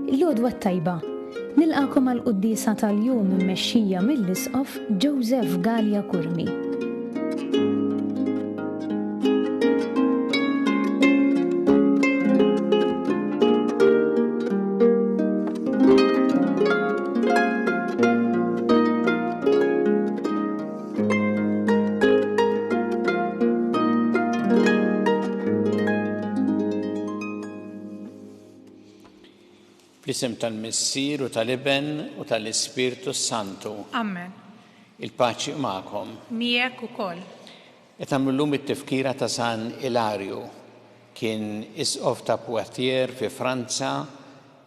l-għodwa tajba. Nilqakom għal-quddisa tal-jum immexxija mill-Isqof Joseph Gallia Kurmi. Bl-isem tal-Missier u tal-Iben u tal-Ispirtu Santu. Amen. Il-paċi magħkom. Miegħek ukoll. Qed nagħmlu llum it-tifkira ta' San Ilarju. Kien isqof ta' Poitiers fi Franza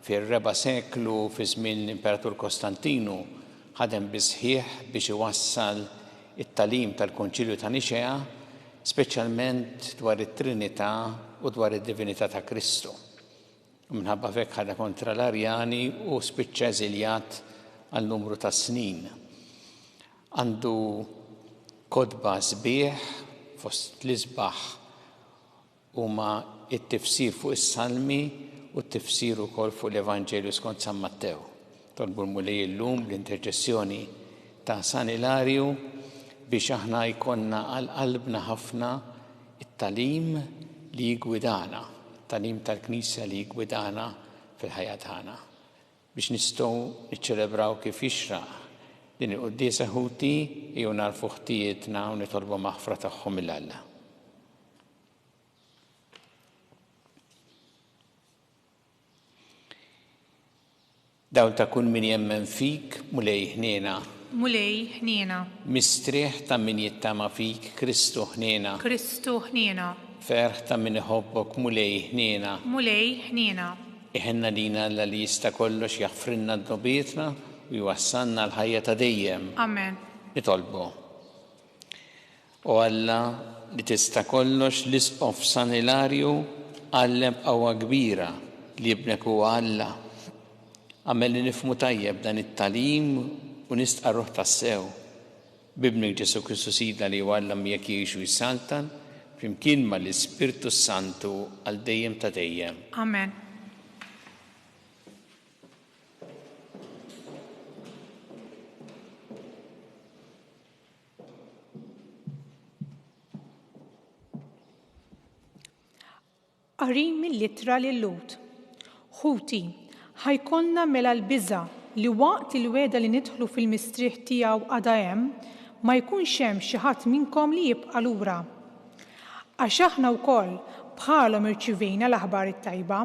fir-4 seklu fi żmien l-Imperatur Kostantinu ħadem bisħieħ biex iwassal it-tagħlim tal-Kunċilju ta' Niċea, speċjalment dwar it-Trinità u dwar id-Divinità ta' Kristu. Minħabba fekk ħadha kontra l-Arjani u spiċċa eżiljat għal numru ta' snin. Għandu kodba sbieħ fost l-isbaħ huma t-tifsir fuq is-Salmi u t-tifsir ukoll fuq l-Evanġelju skont San Mattew. Tolbu l-mulej illum l-interċessjoni ta' San Ilarju biex aħna jkollna għal qalbna ħafna it-talim li jgwidana. Talim tal-Knisja li jgwidana fil-ħajja tagħna biex nistgħu niċċelebraw kif jixraq din il-quddiesa ħuti jew narfu ħtijietna u nitolbu maħfra tagħhom mill-Alla. Dawl ta' kun min jemmen fik mulej ħniena. Mulej ħniena. Mistrieħ ta' min jittama fik Kristu ħniena. Kristu ħniena. Ferħ ta' min iħobbok mulej ħniena. Mulej ħniena. Iħenna lina Alla li jista' kollox jaħfrinna d-dobietna u jwassalna l-ħajja ta' dejjem. Amen. Nitolbu. U Alla li tista' kollox l-isqof San Ilarju għallem qawwa kbira li jibnek huwa Alla. Għamel li nifhmu tajjeb dan it-talim u nistqa' ruħ tas-sew. Bibnik Ġesu Kristu Sidna li huwa Alla jekk jgħixu jsaltan flimkien mal-Ispirtu Santu għal dejjem ta' dejjem. Amen. Qari mill-ittra lil Lut. Ħuti, ħajkonna mela l-biża' li waqt il-weda li nidħlu fil-mistrieħ tiegħu għadha hemm ma jkunx hemm xi ħadd minnkom li jibqa' lura. Għax aħna wkoll bħalhom irċivejna l-aħbar it-tajba,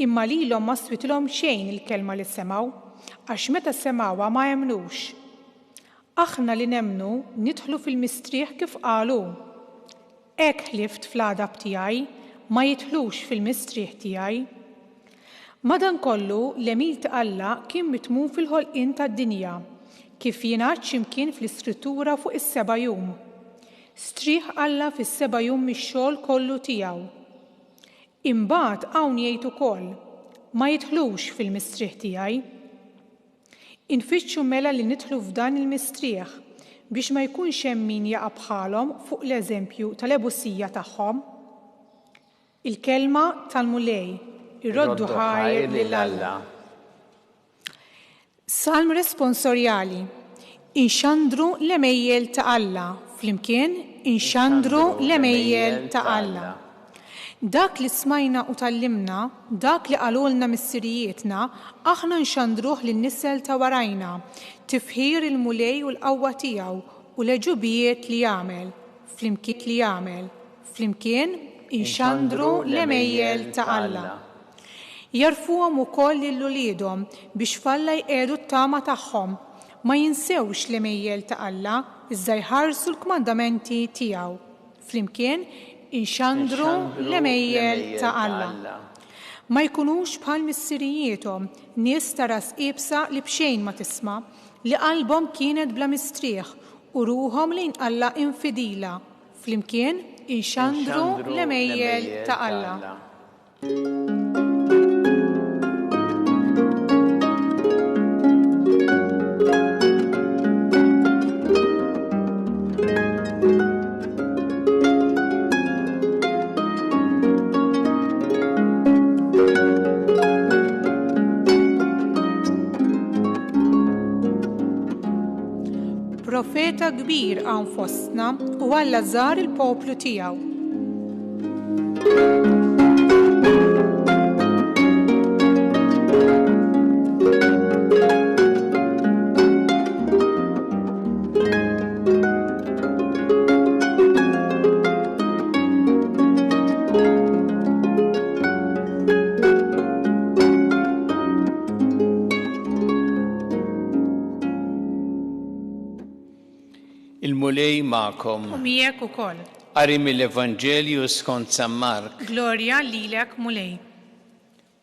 imma lilhom ma stwitilhom xejn il-kelma li semgħu, għax meta semgħuha ma jemnux. Aħna li nemmnu nidħlu fil-mistrieħ kif qalu. Hekk ħlift fl-għadab tiegħi ma jidħlux fil-mistrieħ tiegħi. Madankollu l-emil ta' Alla kien mitmum fil-ħolqien tad-dinja, kif jingħad x'imkien fl-Iskrittura fuq is-seba' jum. Strieħ Alla fis-seba' jum mix-xogħol kollu tiegħu. Imbagħad hawn jgħid ukoll ma jidħlux fil-mistrieħ tiegħi. Infittxu mela li nidħlu f'dan il-mistrieħ biex ma jkunx hemm min jaqa' bħalhom fuq l-eżempju tal-ebussija tagħhom. Il-kelma tal-mulej irroddu ħajr lil Alla. Salm responsorjali. Inxandru l-emejjel ta' Alla. Flimkien inxandru l-emejjel ta' Alla. Dak li smajna u tallimna, dak li qalulna missirijietna, aħna nxandruh lin-nisel ta' warajna, tifħir il-mulej u l-qawwa tiegħu u l-eġubijiet li jagħmel. Flimkien inxandru l-emejjel ta' Alla. Jarfuhom ukoll lil uliedhom biex falla jqiegħdu t-tama tagħhom. Ma jinsewx l-emejjel ta' Alla iżda jħarsu l-kmandamenti tiegħu. Flimkien inxandru l-emejjel ta' Alla. Ma jkunux bħal missirijiethom, nies ta' ras qiebsa li bxejn ma tisma', li qalbhom kienet bla mistrieħ u ruhom lejn Alla infidila. Flimkien inxandru l-emejjel ta' Alla. kbir hawn fostna u Alla żar il-poplu tiegħu. Il-mulej ma'kom. U miegħek ukoll. Qari mill-Evanġelju skont San Mark. Glorja lilek mulej.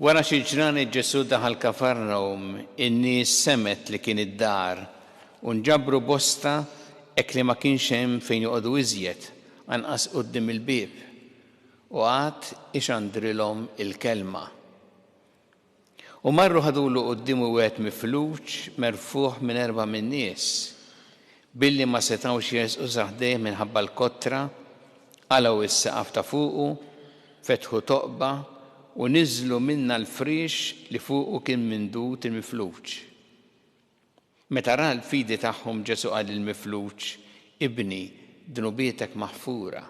Wara xi ġranet Ġesu daħal Kafarnaum, in-nies semet li kien id-dar u nġabru bosta hekk li ma kienx hemm fejn joqogħdu iżjed anqas quddiem il-bieb u għad ixandrilhom il-kelma. U marru ħadulu qudiemu wieħed mifluġ merfuħ minn 4 min-nies. Billi ma setawx jersqu saħdejh minħabba l-kotra, għalaw is-saqaf ta' fuqu, fetħu toqba u niżlu minna l-frix li fuqu kien mindut il-mifluġ. Meta ra l-fidi tagħhom Ġesu qal il-mifluġ, ibni dnubietek maħfura.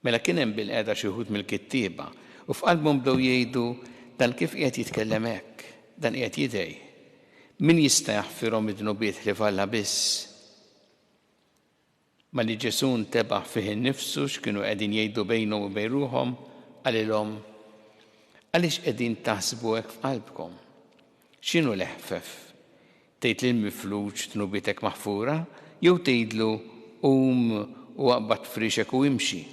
Mela kien hemm bil-qiegħda xi wħud mill-kittieba u f'qalbhom bdew jgħidu dan kif qiegħed jitkellem hekk, dan qiegħed jidej. Min jista' jaħfirhom id-dnubiet li falla biss? Ma li Ġesu ntebaħ fih innifsu x'kienu qegħdin jgħidu bejnhom u bejn ruhom, qalilhom għaliex qegħdin taħsbu hekk f'qalbkom? X'inhu l-eħfef? Tgħid lill-mifluġ dnubietek maħfura jew tgħidlu u aqbad frixek u imxi?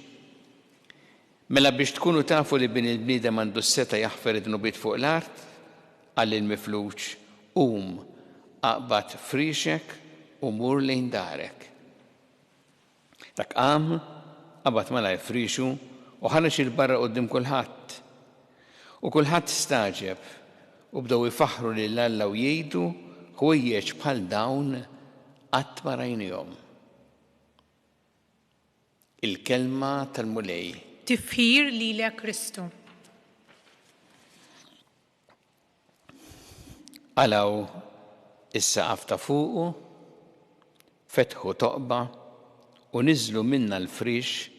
Mela biex tkunu tafu li bin il-bniedem għandu s-seta jaħfer id-dnubiet fuq l-art, qal lill-mifluġ aqbad frixek u mur lejn darek. Dak qam, qabad mala jfrixu u ħareġ il-barra quddiem kulħadd. U kulħadd staġeb u bdew ifaħħru lil Alla u jgħidu ħwejjeġ bħal dawn qatt ma rajnihom. Il-kelma tal-mulej. Tifħir lilek Kristu. Għalaw is-saqaf ta' fuqu, fetħu toqba u niżlu minna l-frix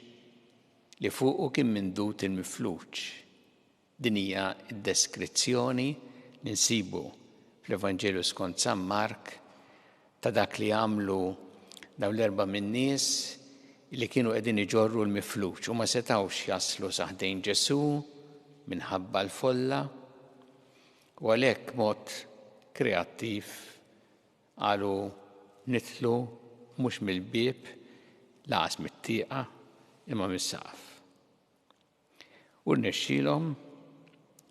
li fuqu kien mindut il-mifluġ. Din hija d-deskrizzjoni li nsibu fl-Evanġelju skont San Mark ta' dak li għamlu dawn l-4 min-nies li kienu qegħdin iġorru l-mifluġ u ma setawx jaslu saħdejn Ġesu minħabba l-folla u għalhekk mod kreattiv qalu nitlu mhux mill-bieb laqas mit-tieqa imma mis-saqaf. U rnexxielhom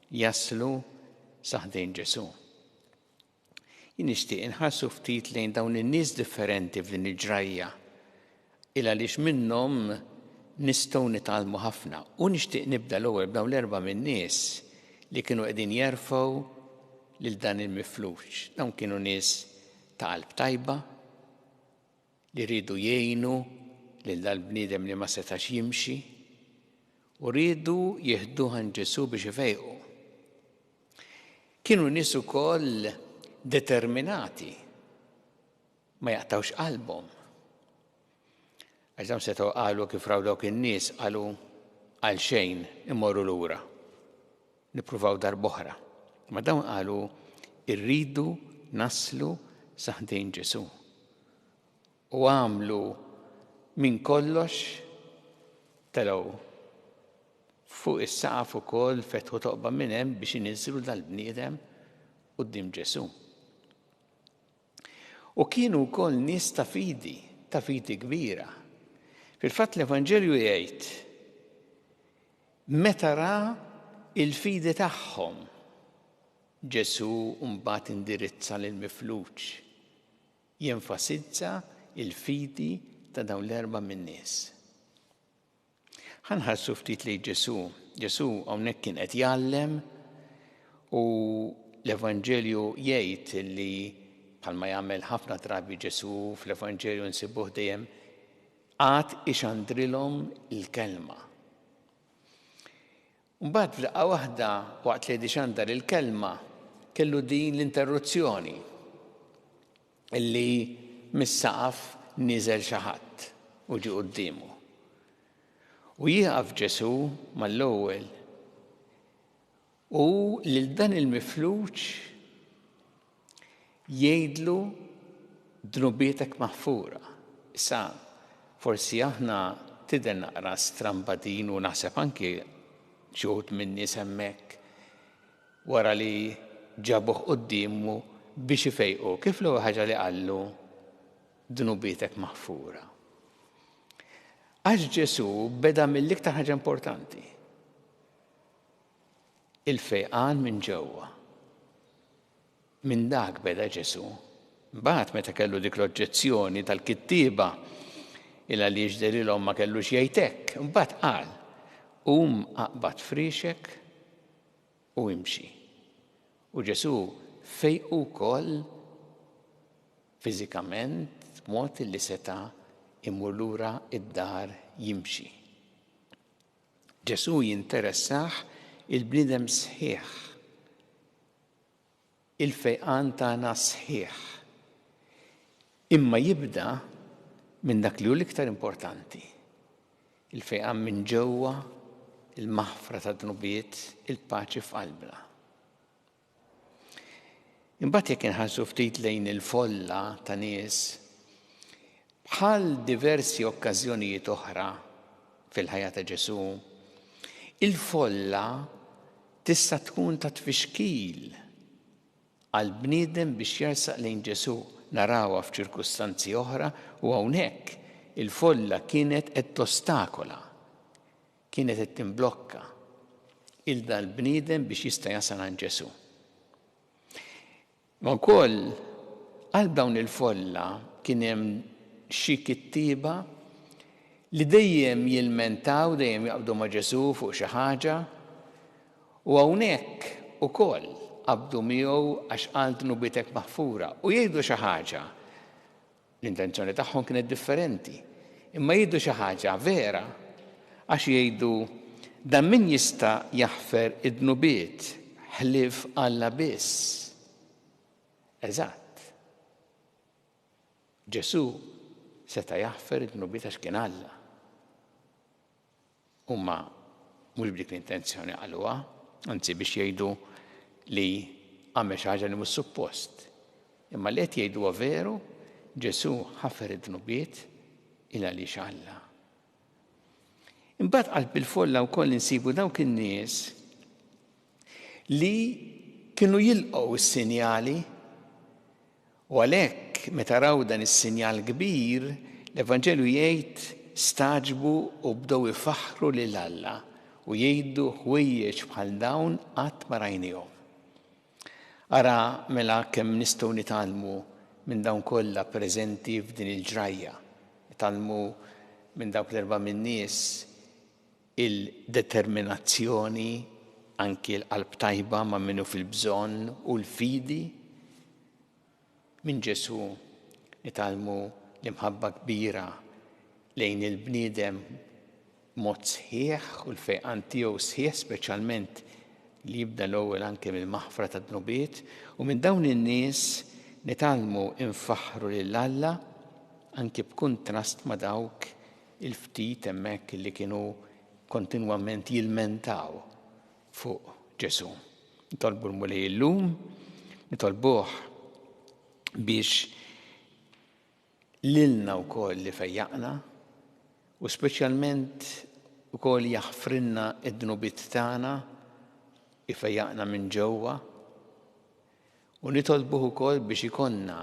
jaslu saħdejn Ġesu. Jien nixtieq inħarsu ftit lejn dawn in-nies differenti f'din il-ġrajja il għaliex minnhom nistgħu nitgħallmu ħafna. U nixtieq nibda l-ewwel b'dawn l-4 min-nies li kienu qegħdin jerfgħu lil dan il-mifluġ. Dawn kienu nies ta' qalb tajba li rridu jgħinu lil dal-bniedem li ma setax jimxi u rridu jieħduh għand Ġesu biex ifejqu. Kienu nies ukoll determinati ma jaqtawx qalbhom. Għax dawn setgħu qalu kif raw dawk in-nies qalu għal xejn immorru lura. Nippruvaw darb'oħra. Ma dawn qalu irridu naslu saħdejn Ġesu. U għamlu minn kollox telgħu fuq is-saqaf ukoll fetħu toqba minn hemm biex iniżżlu dal-bniedem quddiem Ġesu. U kienu wkoll nies ta' fidi kbira. Fil-fatt l-Evanġelju jgħid meta ra il-fidi tagħhom Ġesu mbagħad indirizza lill-mifluġ. Jenfasizza il-fidi ta' dawn l-4 min-nies. Ħanħarsu ftit lejn Ġesu. Ġesu hawnhekk kien qed jgħallem u l-Evanġelju jgħid li bħalma jagħmel ħafna drabi Ġesu fl-Evanġelju nsibuh dejjem għad ixandrilhom il-kelma. Mbagħad f'daqqa waħda waqt li ixandar il-kelma kellu din l-interruzzjoni illi mis-saqaf niżel xi ħadd u ġie qudiemu. U jieqaf Ġesu mal-ewwel u lil dan il-mifluġ jgħidlu dnubietek maħfura. Issa forsi aħna tidher naqra strambadin u naħseb anki xi wħud min-nies hemmhekk wara li ġabuh qudiemu biex ifejqu. Kif l-ewwel ħaġa li qallu dnubietek maħfura. Għax Ġesu beda mill-iktar ħaġa importanti. Il-fejqan minn ġewwa. Minn dak beda Ġesu. Mbagħad meta kellu dik l-oġġezzjoni tal-kittieba il għaliex delilhom ma kellux jgħid hekk, imbagħad qal qum aqbad friexek u imxi. U Ġesu fejqu wkoll fiżikament b'mod li seta' imur lura id-dar jimxi. Ġesu jinteressaħ il-bniedem sħiħ. Il-fejqan tagħna sħiħ. Imma jibda minn dak li hu l-iktar importanti. Il-fejqan minn ġewwa, il-maħfra ta' dnubiet, il-paċi f'qalbna. Imbagħad jekk inħarsu ftit lejn il-folla ta' nies, bħal diversi okkażjonijiet oħra fil-ħajja ta' Ġesu, il-folla tista' tkun ta' tfixkil għal bniedem biex jersaq lejn Ġesu. Narawha f'ċirkustanzi oħra u hawnhekk il-folla kienet qed tostakola, kienet qed timblokka il dal-bniedem biex jista' jasal għand Ġesu. Ma wkoll għal dawn il-folla kien hemm xi kittieba li dejjem jilmentaw, dejjem jaqbdu ma' Ġesu fuq xi ħaġa u hawnhekk ukoll qabdu miegħu għax qal dnubietek maħfura u jgħidu xi ħaġa. L-intenzjoni tagħhom kienet differenti, imma jgħidu xi ħaġa vera għax jgħidu dan min jista' jaħfer id-dnubiet ħlief Alla biss. Eżatt. Ġesu seta' jaħfer id-dnubiet għax kien Alla. Huma mhux b'dik l-intenzjoni qaluha, anzi biex jgħidu li għamel xi ħaġa li mhux suppost. Imma li qed jgħiduha veru, Ġesu ħaffer id-dnubiet il għaliex Alla. Imbagħad qalb il-folla wkoll insibu dawk in-nies li kienu jilqgħu s-sinjali u għalhekk meta raw dan is-sinjal kbir, l-Evanġelju jgħid staġbu u bdew ifaħħru lil Alla u jgħidu ħwejjeġ bħal dawn qatt ma rajnihom. Ara mela kemm nistgħu nitgħallmu minn dawn kollha preżenti f'din il-ġrajja. Nitgħallmu minn dawk l-erba' min-nies il-determinazzjoni, anki l-qalb tajba ma' minnu fil-bżonn u l-fidi. Minn Ġesu nitgħallmu l-imħabba kbira lejn il-bniedem mod sħiħ u l-fejqan tiegħu sħiħ speċjalment li jibda l-ewwel anke mill-maħfra tad-dnubiet u minn dawn in-nies nitgħallmu infaħħru lil Alla anke b'kuntrast ma' dawk il-ftit hemmhekk li kienu kontinwament jilmentaw fuq Ġesu. Nitolbu l-mulej illum, nitolbuh biex lilna wkoll li fejjaqna u speċjalment ukoll jaħfrinna id-dnubiet tagħna ifejjaqna minn ġewwa u nitolbuh ukoll biex ikonna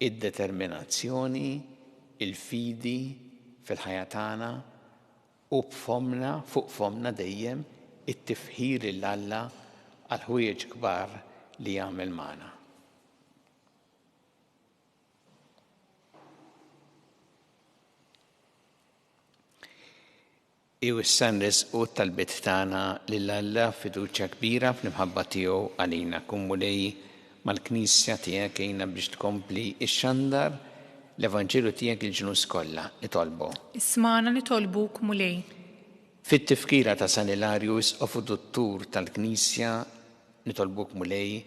id-determinazzjoni, il-fidi fil-ħajja tagħna u b'fomna fuq fomna dejjem it-tifħir lil Alla għal ħwejjeġ kbar li jagħmel magħna. Iw issa nresqu tal-bit tagħna lil Alla fiduċja kbira fl-imħabba tiegħu għalina. Kummulej mal-Knisja tiegħek għejna biex tkompli x-xandar l-Evanġelju tiegħek il-ġnus kollha nitolbu. Ismana nitolbuk mulej. Fit-tifkira ta' San Ilarju isqofu dottur tal-Knisja nitolbuk mulej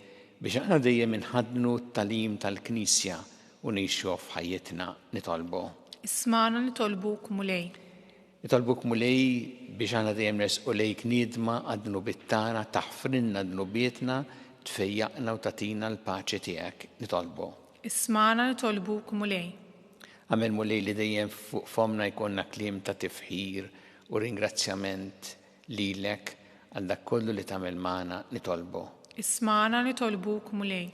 biex aħna dejjem inħadnu t-talim tal-Knisja u nixxu f'ħajjitna nitolbu. اسمعنا نطلبوك مولاي. Nitolbuk mulej biex għana dejjem resqu lejk nidma għadnu bittana, taħfrinna dnubietna, tfejjaqna u tatina l-paċi tiegħek. Nitolbu. اسمعنا نطلبوك مولاي. Għamel mulej li dejjem fuq fomna jkollna kliem ta' tifħir u ringrazzjament lilek għal dak kollu li tagħmel magħna. Nitolbu. اسمعنا نطلبوك مولاي.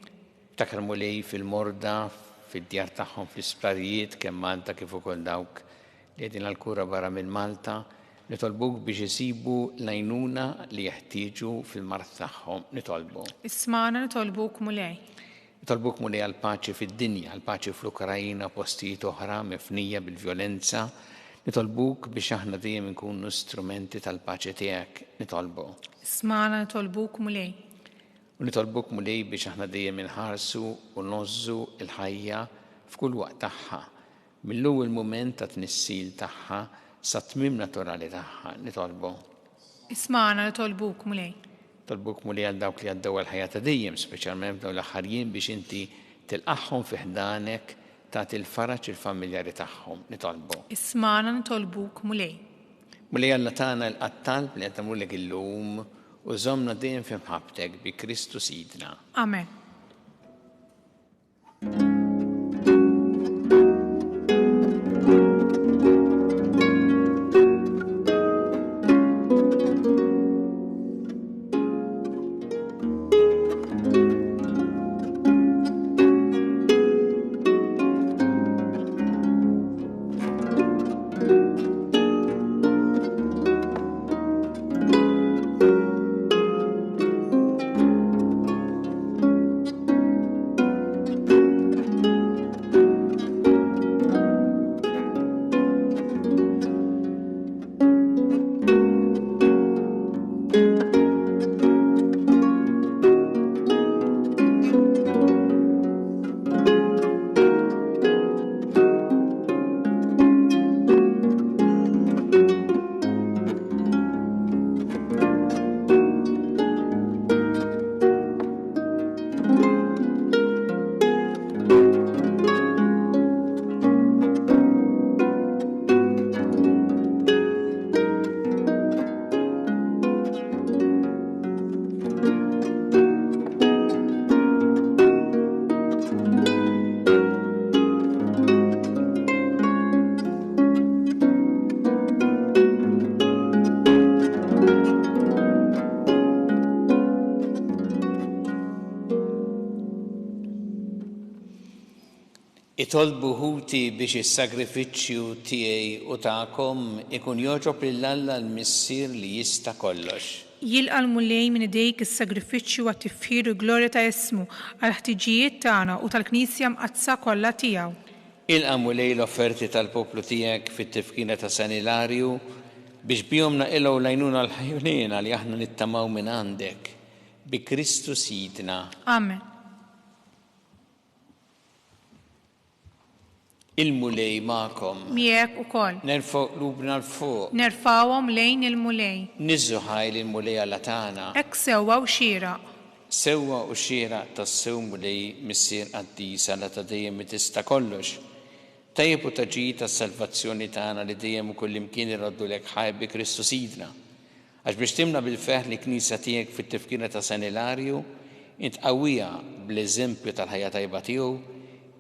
Takar mulej fil-morda, fid-djar tagħhom fl-isplarijiet kemm Malta kif ukoll dawk li qegħdin għall-kura barra minn Malta, nitolbuk biex isibu l-għajnuna li jeħtieġu fil-mart tagħhom. Nitolbu. اسمعنا نطلبوك مولاي. Nitolbuk mulej għal paċi fid-dinja, għal paċi fl-Ukrajina, postijiet oħra mifnija bil-vjolenza. Nitolbuk biex aħna dejjem nkunu strumenti tal-paċi tiegħek. Nitolbu. اسمعنا نطلبوك مولاي. U nitolbuk mulej biex aħna dejjem inħarsu u nozzu il-ħajja f'kull waqt tagħha. Mill-ewwel mument ta' tnissil tagħha sa tmiem naturali tagħha. Nitolbu. اسمعنا نطلبوك مولاي. Tolbuk mulej għal dawk li għaddew għal-ħajja ta' dejjem, speċjalment dawn l-aħħarjien biex inti tilqaħħom fi ħdanek tagħti il-faraġ il-familjari tagħhom. Nitolbu. اسمعنا نطلبوك مولاي. Mulej Alla tagħna l-qattalb li qed nagħmlulek illum u żommna dejjem fi mħabbtek bi Kristu Sidna. آمين. Itolbu ħuti biex is-sagrifiċċju tiegħi u tagħkom ikun joġob lill-Alla l-Missier li jista' kollox. يلقى المولاي من ايديك الساجريفيتشي والتفهير وجلوريا تا اسمه على احتياجيات تاعنا وتال-Knisja mqazza kollha tiegħu. Ilqa' mulej l-offerti tal-poplu tiegħek fit-tifkina ta' San Ilarju biex bihom naqilgħu l-għajnuna l-ħajjunina li aħna nittamaw minn għandek bi Kristu Sidna. آمين. Il-mulej magħkom. مياك ukoll. Nerfgħu qlubna l-fuq. Nerfawhom lejn il-mulej. Niżżu ħajl il-mulej Alla tagħna. Hekk sewwa u xieraq. Sewwa u xieraq tas-sew mulej missier qaddis Alla ta' dejjem tista' kollox. Tajjeb u taġi tas-salvazzjoni tagħna li dejjem ukoll imkien iroddu lek ħajb bi Kristu Sidna. Għax biex timna bil-feħ li Knisja tiegħek fit-tifkira ta' San Ilarju, int qawwija bl-eżempju tal-ħajja tajba tiegħu,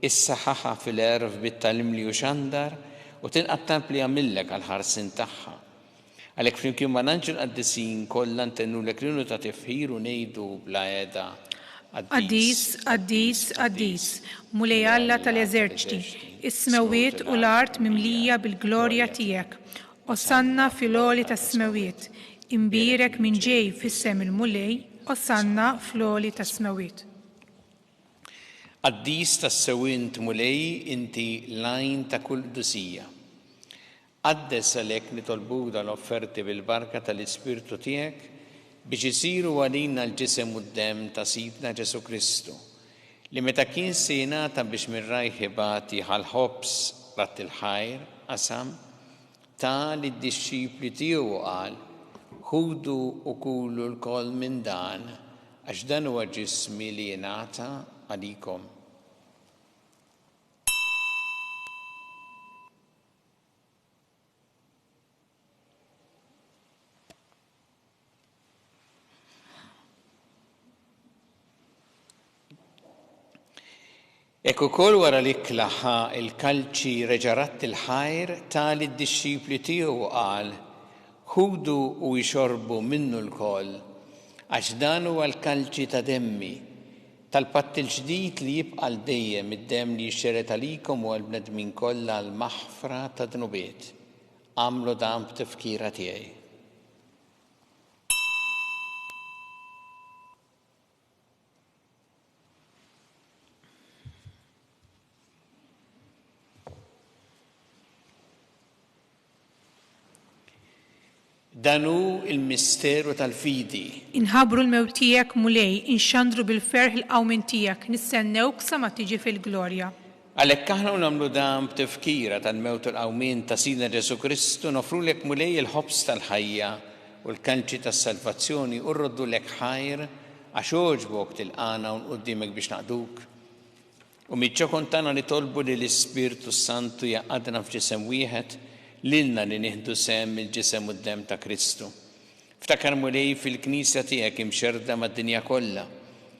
issaħħaħa fil-erf bit-talim li xandar u tinqattab li għamillek għal-ħarsin tagħha. Għalhekk flimkien ma' l-anġel qaddisin kollha ntennu lek riunu ta' tifħir u ngħidu bla qiegħda Qaddis, qaddis, qaddis, mulej Alla tal-eżerċti, is-smewiet u l-art mimlija bil-glorja tiegħek. Ossanna fil-għoli tas-smewiet, imbirek minn ġej fis-sem il-mulej, ossanna fl-għoli tas-smewiet. Qaddis tas-sewint mulej inti lajn ta' kull dusija. Qaddes għalhekk nitolbuk dal-offerti bil-barka tal-Ispirtu tiegħek biex isiru għalina l-ġisem u d-dem ta' Sidna Ġesu Kristu, li meta kien se jingħata biex mir-rajħ ibati ħal-ħobs rat il-ħajr qasam ta' lid-dixxipli tiegħu qal ħudu u kulu l-koll minn dan għax dan huwa ġismi li jingħata għalikom. Ek ukoll wara l-ikla il-kalċi reġarat il-ħajr tal id-disċipli tiegħu u qal: ħudu u jxorbu minnu l-koll, għax dan huwa l-kalċi ta' demmi, tal-patt il-ġdid li jibqa' dejjem id-demm li jxxeret għalikom u għall-bnedmin kollha l-maħfra ta' dnubiet. Għamlu dan b'tifkira tiegħi. Danu il-misteru tal-fidi. Inħabru l-mewt tiegħek mulej, inxandru bil-ferħ il-qawmin tiegħek, nistennewk sa ma tiġi fil-glorja. Għalhekk aħna nagħmlu dan b'tifkira tal-mewt u l-qawmin ta' Sidna Ġesu Kristu nofrulek mulej il-ħobs tal-ħajja u l-kalċi tas-salvazzjoni u rroddulek ħajr għax oġbok tilqana u nquddimek biex naqduk. U miċċokon tagħna nitolbu li l-Ispirtu Santu jaqgħadna f'ġisem wieħed lilna li nieħdu sem il-ġisem u d-dem ta' Kristu. Ftakar mulej fil-Knisja tiegħek imxerda mad-dinja kollha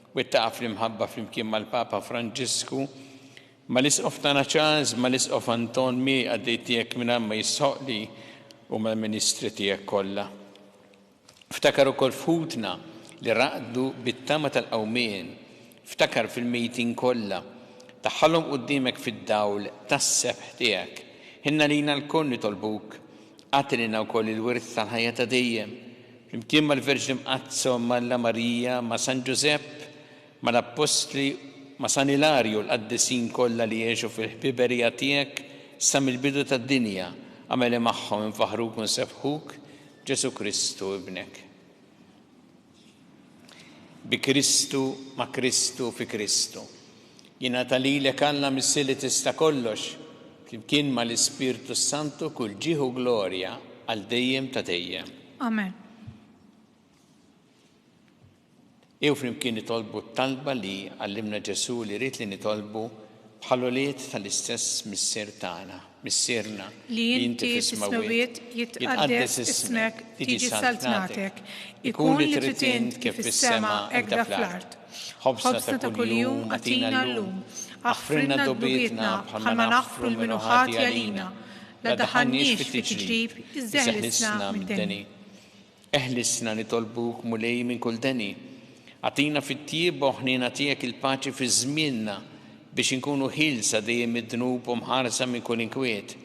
u ittaqaf l-imħabba flimkien mal-Papa Franġisku, mal-Isqof tagħna Charles, mal-Isqof Anton mi għaddej tiegħek minn ma jisħoqli u mal-Ministri tiegħek kollha. Ftakar ukoll f'ħutna li raqdu bit-tama tal-qawmien, ftakar fil-mejtin kollha, taħħalhom quddiemek fid-dawl tas-sebħ tiegħek. Hinna lina l-koll nitolbuk, għatilina wkoll il-wirth tal-ħajja ta' dejjem, flimkien mal-Verġni Mqazzo, mal-La Marija, ma' San Giusepp, mal-Apostli, ma' San Ilarju l-qaddisin kollha li jgħixu fil-ħbiberija tiegħek sa mill-bidu tad-dinja, għameli magħhom infaħruk u nsebħuk Ġesu Kristu ibnek. Bi Kristu, ma' Kristu, fi Kristu. Jingħata lilek Alla mis-sili tista' kollox, flimkien mal-Ispirtu Santu kull ġieħu glorja għal dejjem ta' dejjem. Amen. Jew flimkien nitolbu t-talba li għallimna Ġesu li rrid li nitolbu bħal-għoliet tal-istess missier tagħna, missierna li inti fis-smawiet jitqaddes ismek, tiġi saltnatek, ikun li trid int kif fis-sema hekk da fl-art. Ħobsna ta' kuljum għatina llum, aħfrinna dobietna bħalma naħfru l-minuħati għalina, la daħannix fit-tiġrib, iżdeħlisna mid-deni. Eħlisna nitolbuk mulej minn kull deni, għatina fit-tieb ħnina tiegħek il-paċi fi żmienna biex inkunu ħilsa dejjem id-dnub u mħarsa minn kull inkwiet.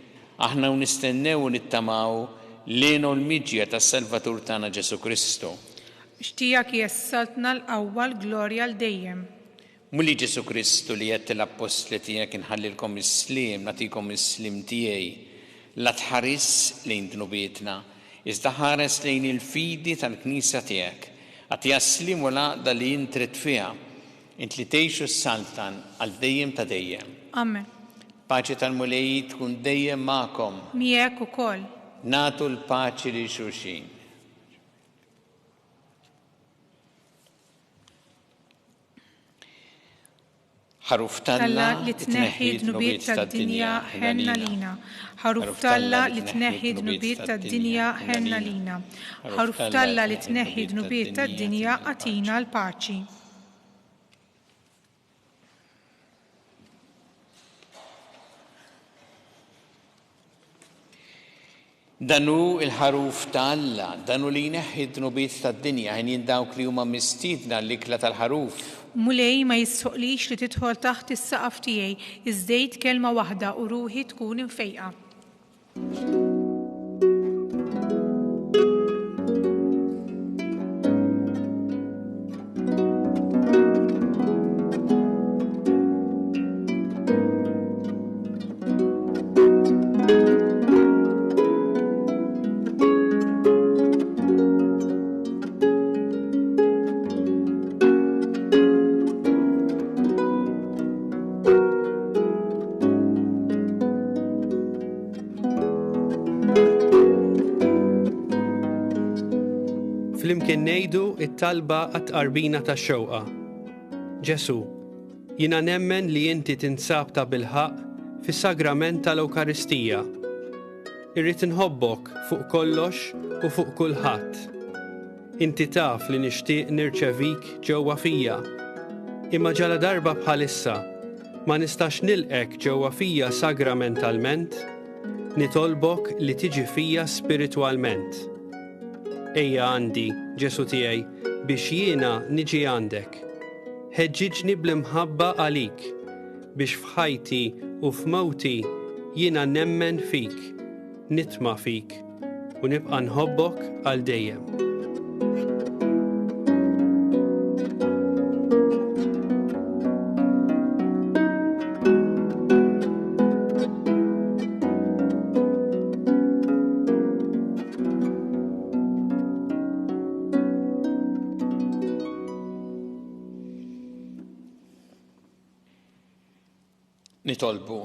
Aħna nistennew u nittamaw lejn l-miġja tas-Salvatur tagħna Ġesu Kristu. Xtijak jessaltna l-qawwa l-glorja l-dejjem. Mulli Ġesu Kristu li jett l-apostli tiegħek inħallilkom is-slim, nagħtikom is-slim tiegħi, la tħares lejn dnubietna, iżda ħares lejn il-fidi tal-Knisja tiegħek, għatija s-slim u l-għaqda li intrid fiha, int li tgħixu s-saltan għal dejjem ta' dejjem. Amen. Paċi tal-mulej tkun dejjem magħkom. Miegħek ukoll. Nagħtu l-paċi li xulxin. ħaruf Talla li tneħħi d-nubiet tad-dinja ħenna lina. ħaruf Talla li tneħħi d-nubiet tad-dinja ħenna lina. ħaruf Talla li tneħħi d-nubiet tad-dinja għatina l-paċi. Danu il-ħaruf ta' Alla, danu li jneħħi d-nubiet tad-dinja ħin dawk li huma mistiedna l-ikla tal-ħaruf. Mulej ma jissoqlix li tidħol taħt is-saqaf tiegħi, iżdejt kelma waħda u ruħi tkun infejqa. Flimkien ngħidu it-talba għat-qarbina tax-xewqa. Ġesu, jiena nemmen li inti tinsab ta' bilħaq fis-sagrament tal-Ewkaristija. Irrid inħobbok fuq kollox u fuq kulħadd. Inti taf li nixtieq nirċevik ġewwa fija. Imma ġala darba bħalissa ma nistax nilqek ġewwa fija sagramentalment, nitolbok li tiġi fija spiritwalment. Ejja għandi, Ġesu tiegħi, biex jiena niġi għandek. Ħeġġiġni bl-imħabba għalik, biex f'ħajti u f'mewti jiena nemmen fik, nitma' fik u nibqa' nħobbok għal dejjem. Nitolbu.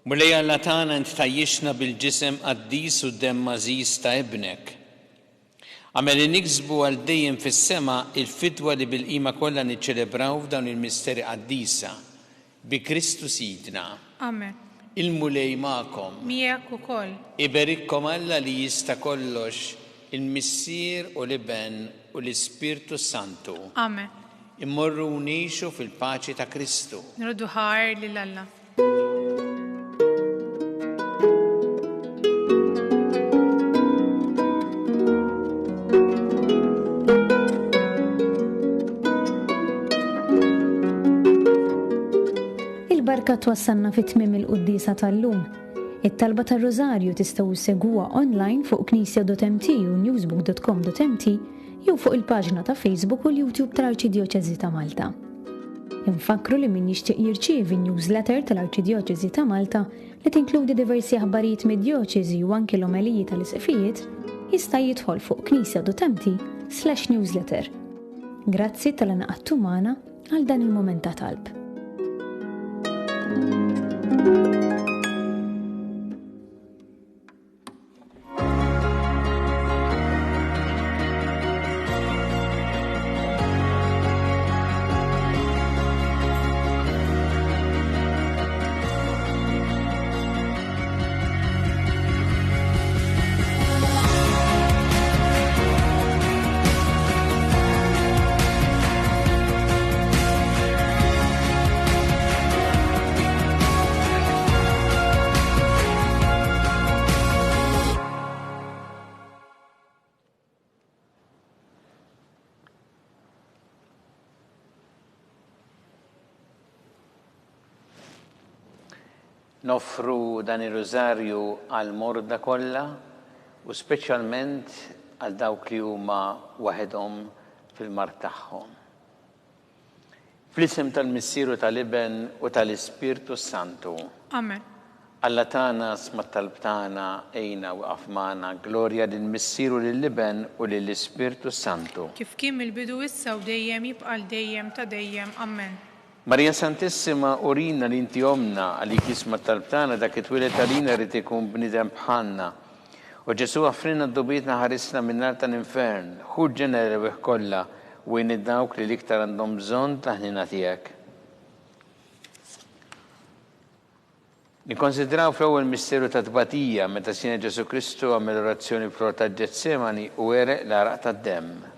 Mulej Alla tagħna int tajjixna bil-ġisem qaddis u d-demm għażiż ta' ibnek. Għamel li niksbu għal dejjem fis-sema il-fidwa li bil-qima kollha niċċelebraw f'dawn il-misteri qaddisa bi Kristu Sidna. Amen. Il-mulej magħkom. Miegħek ukoll. Iberikkom Alla li jista' kollox il-Missier u l-Iben u l-Ispirtu Santu. Amen. Immorru nixu fil-paċi ta' Kristu. Nroddu ħar lil Alla. Il-barka twassalna fit-tmiem il-quddisa tal-lum. It-talba tar-Rożarju tistgħu segwa online fuq knisja.mt u newsbook.com.mt jew fuq il-paġna ta' Facebook u l-YouTube tal-Arċidjoċeżi ta' Malta. Infakru li min jixtieq jirċievi newsletter tal-Arċidjoċeżi ta' Malta li tinkludi diversi aħbarijiet mid-djoċeżi u anke l-omeliji tal-isqifijiet jista' jidħol fuq knisja.mt/newsletter. Grazzi tal-inqattu magħna għal dan il-mument ta' talb. Noffru dan ir-Rożarju għal morda kollha u speċjalment għal dawk li huma waħedhom fil-mart tagħhom. Fl-isem tal-Missieru tal-Iben u tal-Ispirtu Santu. Amen. Alla tagħna sma' talb tagħna ejna waqaf magħna glorja lill-Missieru lill-Iben u lill-Ispirtu Santu. Kif kien mill-bidu issa u dejjem jibqa' dejjem ta' dejjem. Amen. Marija Santissima urina li inti omna għalik jisma' talb tagħna dak it-twilet għalina rid ikun bniedem bħalna. U Ġesu għafrina d-dubietna ħarisna min-nar tal-infern, ħud ġenerewih kollha u jien id-dawk li l-iktar għandhom bżonn ta' ħnina tiegħek. Nikkonsidraw fl-ewwel misteru ta' tbatija meta Sina Ġesu Kristu għamel orazzjoni fl-or ta' Ġetsemani u għereq l-araq tad-demm.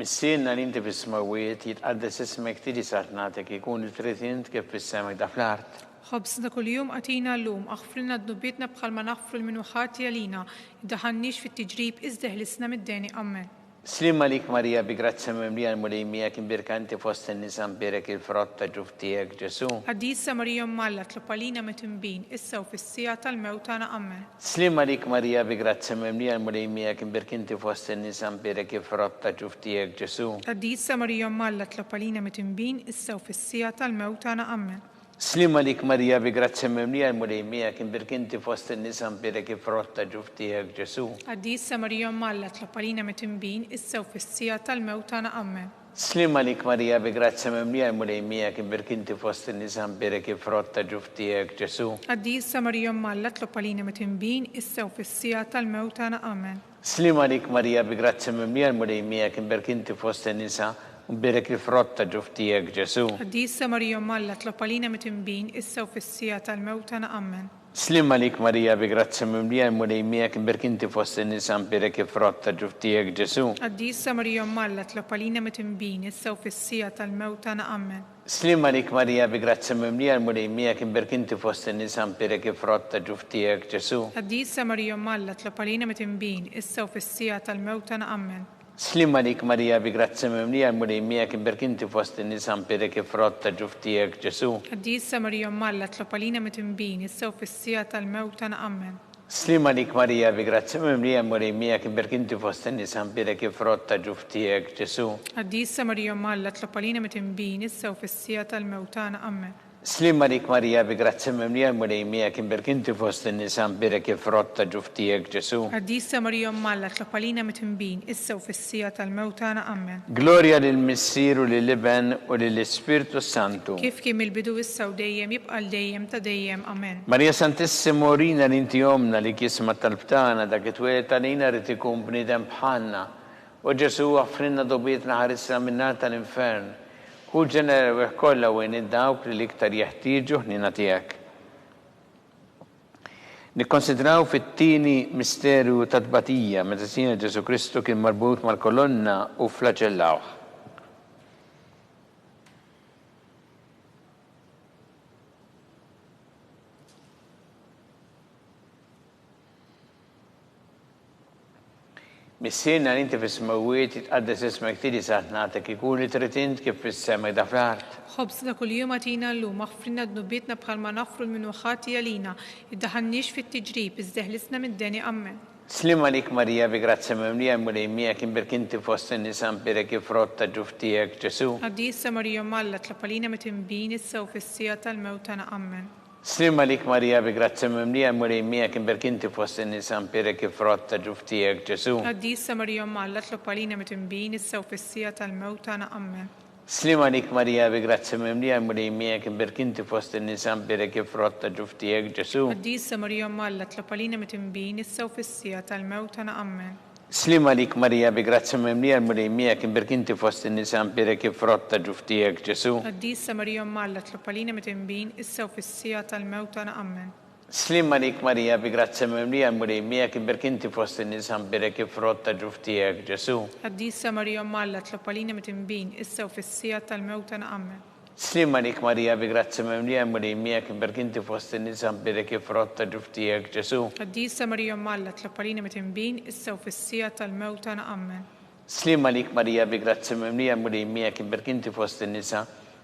Missienna li inti fis-smawiet jitqaddes ismek tiġi sartnatek ikun trid int kif fis-semek da fl-art. خبزنا كل يوم أتينا اللوم أغفرنا ذنوبنا بخل ما نغفر المنوحات يلينا دهنيش في التجريب إزده لسنا مداني أمين. Slim għalik Marija bi grazza memlija l-mulejmija kim birkanti fost n-nisan birek il-frott ta' ġuftijek Ġesu. Għaddisa Marija Malla tlopalina metimbin issa u fissija tal-mewtana amen. Slim għalik Marija bi grazza memlija l-mulejmija kim birkanti fost n-nisan birek il-frott ta' ġuftijek Ġesu. Għaddisa Marija Malla tlopalina metimbin issa u fissija tal-mewtana amen. Slim għalik Marija bi grazza memlija l-mulejmija kim birkanti fost n-nisan birek il-frott ta' ġuftijek Ġesu. Għaddisa Marija Malla tlopalina metimbin issa u fissija tal-mewtana amen. Slim għalik Marija bi grazza memlija l-mulejmija kim birkanti fost n-nisan birek il-frott ta' ġuftijek Ġesu. Għaddisa Marija Malla tlopalina metimbin issa u fissija tal-mewtana amen. Slim għalik Marija bi grazza memlija l-mulejmija kim birkanti fost n-nisan birek il-frott ta' ġuftijek Ġesu. Għaddisa Marija Malla tlopalina metimbin issa u fissija tal-mewtana amen. Slimma lik Marija bi grazzi mimlija mulejmijak berkinti fost in-nisa mpirek ifrotta ġuftijek Ġesu. Qaddisa Marija Malla tlopalina mit-timbin issa u fis-sija tal-mewtana ammen. Slimma lik Marija bi grazzi mimlija mulejmijak berkinti fost in-nisa mpirek ifrotta ġuftijek Ġesu. Qaddisa Marija Malla tlopalina mit-timbin issa u fis-sija tal-mewtana ammen. Slimma lik Marija bi grazzi mimlija mulejmijak berkinti fost in-nisa mpirek ifrotta ġuftijek Ġesu. Qaddisa Marija Malla tlopalina mit-timbin issa u fis-sija tal-mewtana ammen. Slimma lik Marija bi grazzi mimlija mulejmijak berkinti fost in-nisa mpirek ifrotta ġuftijek Ġesu. Qaddisa Marija Malla tlopalina mit-timbin issa u fis-sija tal-mewtana ammen. Slimma lik Marija bi grazzi mimlija mulejmijak berkinti fost in-nisa mpirek ifrotta ġuftijek Ġesu. Qaddisa Marija Malla tlopalina mit-timbin issa u fis-sija tal-mewtana ammen. Gloria lill-Missier u lill-Iben u lill-Ispirtu Santu. Kif kien il-bidu issa u dejjem jibqa' dejjem ta' dejjem amen. Marija Santissimo Rina l-inti omna li kisma tal-btana dak it-twiet għalina rrid ikun bniedem bħalna. U Ġesu għaffrinna dobietna ħarisna min-nar tal-infern. Hu ġenerew kollha wejn id-dawk li l-iktar jeħtieġu ħnina tiegħek. Nikkonsidraw fit-tieni misterju ta' tbatija meta Sina Ġesu Kristu kien marbut mal-kolonna u flaġellawh. Missierna li inti fis-smawiet jitqaddes ismek tiedi saħnatek ikun li trid int kif fis-sema jda fl-art. خبزنا كل يوم أتينا اللوم اغفرنا ذنوبنا بخل ما نغفر من خطايا لينا ادخلنيش في التجريب ازدهلسنا من داني أمن. Slimma lik Marija bi grazzi mimlija mulejmija kien berkinti fost in-nisa mpirek ifrotta ġuftijek Ġesu. Qaddisa Marija Malla tlopalina mit-timbin issa u fis-sija tal-mewtana ammen. Slimma lik Marija bi grazzi mimlija mulejmija kien berkinti fost in-nisa mpirek ifrotta ġuftijek Ġesu. Qaddisa Marija Malla tlopalina mit-timbin issa u fis-sija tal-mewtana ammen. Slimma lik Marija bi grazzi mimlija mulejmija kien berkinti fost in-nisa mpirek ifrotta ġuftijek Ġesu. Qaddisa Marija Malla tlopalina mit-timbin issa u fis-sija tal-mewtana ammen. Slimma lik Marija bi grazzi mimlija mulejmija kien berkinti fost in-nisa mpirek ifrotta ġuftijek Ġesu. Qaddisa Marija Malla tlopalina mit-timbin issa u fis-sija tal-mewtana ammen. Slimma lik Marija bi grazzi mimlija mulejmija kien berkinti fost in-nisa mpirek ifrotta ġuftijek Ġesu. Qaddisa Marija Malla tlopalina mit-timbin issa u fis-sija tal-mewtana ammen. Slimma lik Marija bi grazzi mimlija mulejmija kien berkinti fost in-nisa mpirek ifrotta ġuftijek Ġesu. Qaddisa Marija Malla tlopalina mit-timbin issa u fis-sija tal-mewtana ammen. Slimma lik Marija bi grazzi mimlija mulejmija kien berkinti fost in-nisa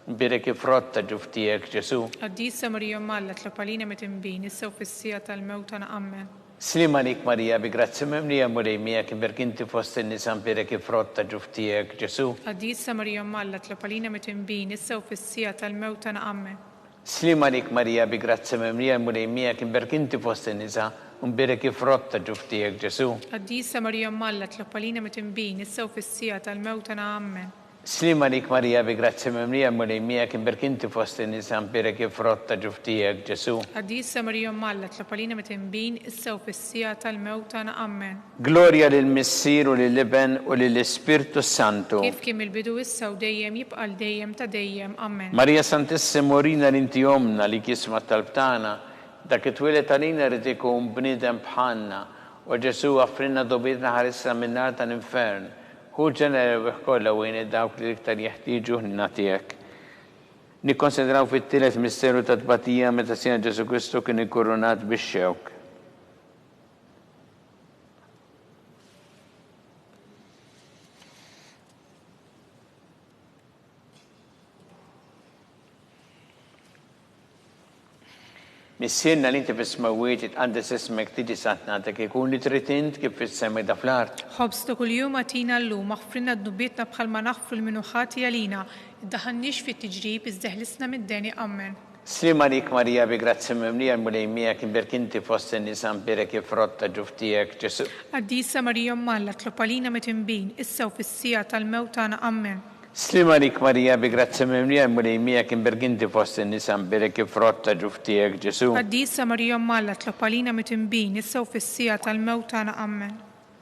mpirek ifrotta ġuftijek Ġesu. Qaddisa Marija Malla tlopalina mit-timbin issa u fis-sija tal-mewtana ammen. Slimma lik Marija bi grazzi mimlija mulejmija kien berkinti fost in-nisa mpirek ifrotta ġuftijek Ġesu. Qaddisa Marija Malla tlopalina mit-timbin issa u fis-sija tal-mewtana ammen. Slimma lik Marija bi grazzi mimlija mulejmija kien berkinti fost in-nisa mpirek ifrotta ġuftijek Ġesu. Qaddisa Marija Malla tlopalina mit-timbin issa u fis-sija tal-mewtana ammen. Slimma lik Marija bi grazzi mimlija mulejmija kien berkinti fost in-nisa mpirek ifrotta ġuftijek Ġesu. Qaddisa Marija Malla tlopalina mit-timbin issa u fis-sija tal-mewtana ammen. Gloria lill-Missier u lill-Iben u lill-Ispirtu Santu. Kif kien il-bidu issa u dejjem jibqa' dejjem ta' dejjem amen. Marija Santissimo Rina l-inti omna li kisma tal-btana dak it-twilet għalina rrid ikun bniedem bħalna u Ġesu għaffrinna dobietna ħarisna min-nar tal-infern. Hu ġenerew kollha wejn id-dawk li l-iktar jeħtieġu ħnina tiegħek. Nikkonsidraw fit-tielet misteru ta' tbatija meta Sina Ġesu Kristu kien ikkurunat bix-xewk. Missierna li inti fis-smawiet jitqaddes ismek tiġi saħnatek ikun li trid int kif fis-sema jda fl-art. خبزنا كل يوم أتينا اللوم اغفرنا ذنوبنا بخل ما نغفر من خطايا لينا ادخلنيش في التجريب ازدهلسنا من داني أمن. Slimma lik Marija bi grazzi mimlija mulejmija kien berkinti fost in-nisa mpirek ifrotta ġuftijek Ġesu. Qaddisa Marija Malla tlopalina mit-timbin issa u fis-sija tal-mewtana ammen. Slimma lik Marija bi grazzi mimlija mulejmija kien berkinti fost in-nisa mpirek ifrotta ġuftijek Ġesu. Qaddisa Marija Malla tlopalina mit-timbin issa u fis-sija tal-mewtana ammen.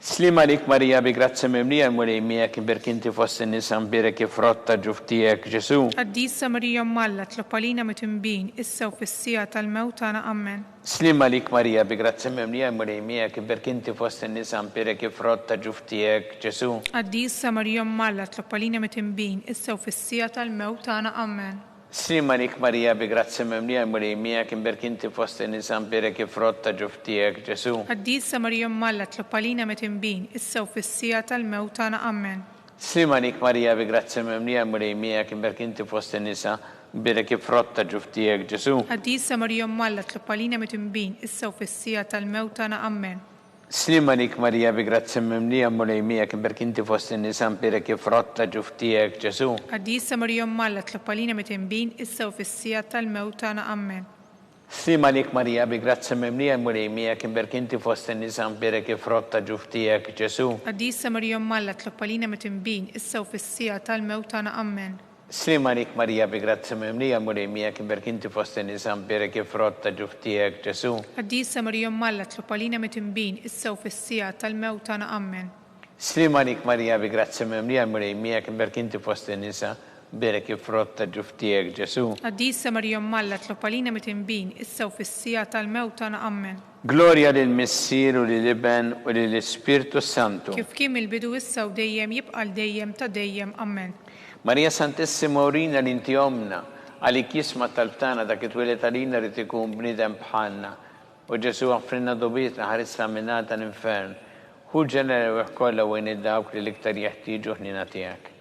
Slima lik Marija bi grazzi mimlija l-mulimija kim berkinti fost in-nisa mbirek frotta ġuftijek Ġesu. Qaddisa Marija Malla tlopalina mitimbin issa u fissija tal-mewt tagħna Amen. Slima lik Marija bi grazzi mimlija l-mulimija kim berkinti fost in-nisa mbirek frotta ġuftijek Ġesu. Qaddisa Marija Malla tlopalina mitimbin issa u fissija tal-mewt tagħna Amen. Slima lik Marija bi grazzi mimlija l-mulimija kim berkinti fost in-nisa mbirek frotta ġuftijek Ġesu. Qaddisa Marija Malla tlopalina mitimbin issa u fissija tal-mewt tagħna Amen. Slima lik Marija bi grazzi mimlija l-mulimija kim berkinti fost in-nisa mbirek frotta ġuftijek Ġesu. Qaddisa Marija Malla tlopalina mitimbin issa u fissija tal-mewt tagħna Amen. Slima lik Marija bi grazzi mimlija l-mulimija kim berkinti fost in-nisa mbirek frotta ġuftijek Ġesu. Qaddisa Marija Malla tlopalina mitimbin issa u fissija tal-mewt tagħna Amen. Slima lik Marija bi grazzi mimlija l-mulimija kim berkinti fost in-nisa mbirek frotta ġuftijek Ġesu. Qaddisa Marija Malla tlopalina mitimbin issa u fissija tal-mewt tagħna Amen. Slima lik Marija bi grazzi mimlija l-mulimija kim berkinti fost in-nisa mbirek frotta ġuftijek Ġesu. Qaddisa Marija Malla tlopalina mitimbin issa u fissija tal-mewt tagħna Amen. Slima lik Marija bi grazzi mimlija l-mulimija kim berkinti fost in-nisa mbirek frotta ġuftijek Ġesu. Qaddisa Marija Malla tlopalina mitimbin issa u fissija tal-mewt tagħna Amen. Gloria lill-Missier u lill-Iben u lill-Ispirtu Santu. Kif kien il-bidu issa u dejjem jibqa' dejjem ta' dejjem Amen. Marija Santissima urina l-inti omna, għalik jisma tal-btana dak it-twilet għalina rrit ikun bnidem bħalna. U Ġesu għaffrinna dobietna ħarisna minnata l-infern. Hu ġenera u kolla u id-dawk li l-iktar jeħtieġu ħnina tiegħek.